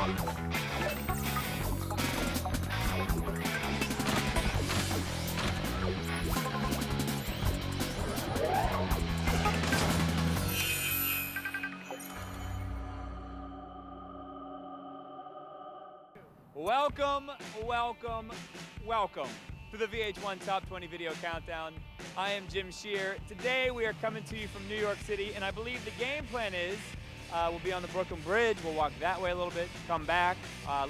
Welcome, welcome, welcome to the VH1 Top 20 Video Countdown. I am Jim Shear. Today we are coming to you from New York City, and I believe the game plan is we'll be on the Brooklyn Bridge. We'll walk that way a little bit, come back.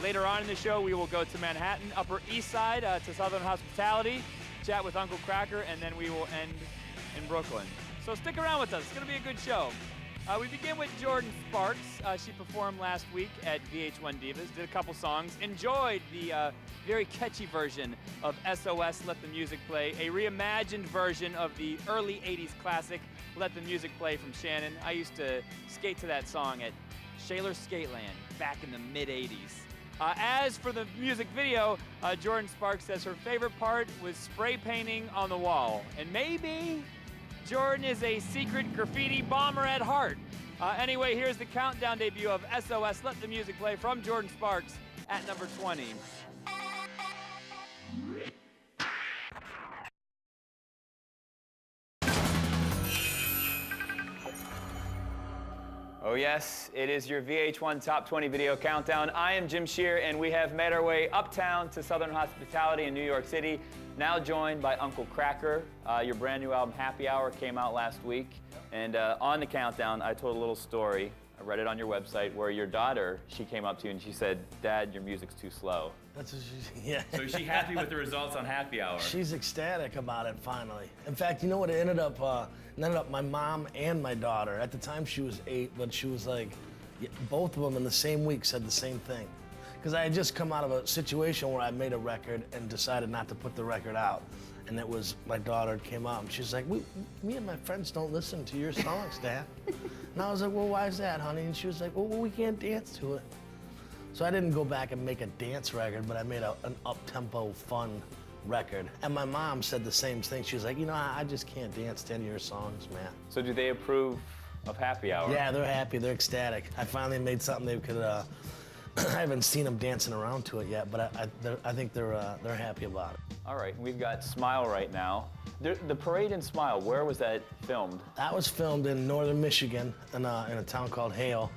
Later on in the show, we will go to Manhattan, Upper East Side, to Southern Hospitality, chat with Uncle Kracker, and then we will end in Brooklyn. So stick around with us. It's going to be a good show. We begin with Jordin Sparks. She performed last week at VH1 Divas, did a couple songs, enjoyed the very catchy version of SOS, Let the Music Play, a reimagined version of the early 80s classic, Let the Music Play from Shannon. I used to skate to that song at Shaler Skateland back in the mid-80s. As for the music video, Jordin Sparks says her favorite part was spray painting on the wall. And maybe Jordin is a secret graffiti bomber at heart. Anyway, here's the countdown debut of SOS, Let the Music Play from Jordin Sparks at number 20. Oh yes, it is your VH1 Top 20 Video Countdown. I am Jim Shear, and we have made our way uptown to Southern Hospitality in New York City, now joined by Uncle Kracker. Your brand new album, Happy Hour, came out last week. And on the countdown, I told a little story. I read it on your website where your daughter, she came up to you and she said, "Dad, your music's too slow." That's what she, yeah. So is she happy with the results on Happy Hour? She's ecstatic about it, finally. In fact, you know what, it ended up my mom and my daughter. At the time, she was 8, but she was like, both of them in the same week said the same thing. Because I had just come out of a situation where I made a record and decided not to put the record out. And it was, my daughter came out and she's like, me and my friends don't listen to your songs, Dad. And I was like, well, why is that, honey? And she was like, well, we can't dance to it. So I didn't go back and make a dance record, but I made an up-tempo, fun record. And my mom said the same thing. She was like, you know, I just can't dance to any of your songs, man. So do they approve of Happy Hour? Yeah, they're happy, they're ecstatic. I finally made something they could, I haven't seen them dancing around to it yet, but I think they're happy about it. All right, we've got Smile right now. The parade in Smile, where was that filmed? That was filmed in northern Michigan in a town called Hale.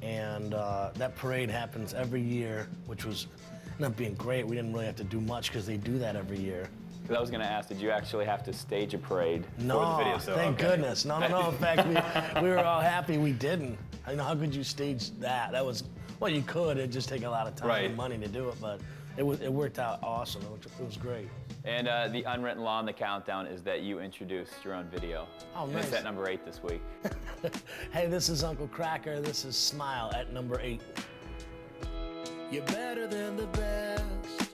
And that parade happens every year, which was ended up being great. We didn't really have to do much because they do that every year. Because I was going to ask, did you actually have to stage a parade for the video? So, thank goodness. No. In fact, we were all happy we didn't. I mean, how could you stage that? That was, well, you could. It'd just take a lot of time and money to do it, but it worked out awesome. It was great. And the unwritten law on the countdown is that you introduced your own video. Oh, nice. It's at number 8 this week. Hey, this is Uncle Kracker. This is Smile at number 8. You're better than the best.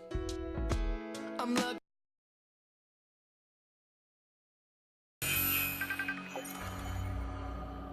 I'm lucky.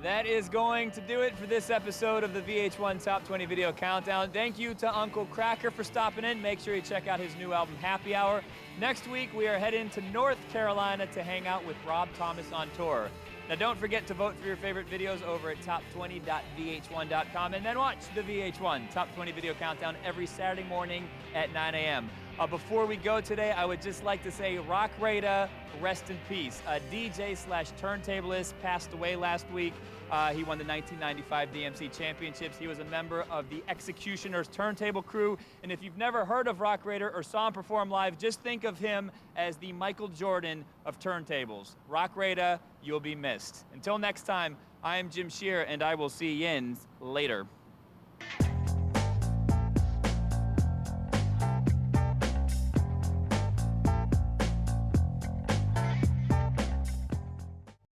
That is going to do it for this episode of the VH1 Top 20 Video Countdown. Thank you to Uncle Kracker for stopping in. Make sure you check out his new album, Happy Hour. Next week, we are heading to North Carolina to hang out with Rob Thomas on tour. Now, don't forget to vote for your favorite videos over at top20.vh1.com, and then watch the VH1 Top 20 Video Countdown every Saturday morning at 9 a.m. Before we go today, I would just like to say Rock Rada, rest in peace. A DJ/turntablist passed away last week. He won the 1995 DMC Championships. He was a member of the Executioners turntable crew. And if you've never heard of Rock Rada or saw him perform live, just think of him as the Michael Jordan of turntables. Rock Rada, you'll be missed. Until next time, I am Jim Shear, and I will see you later.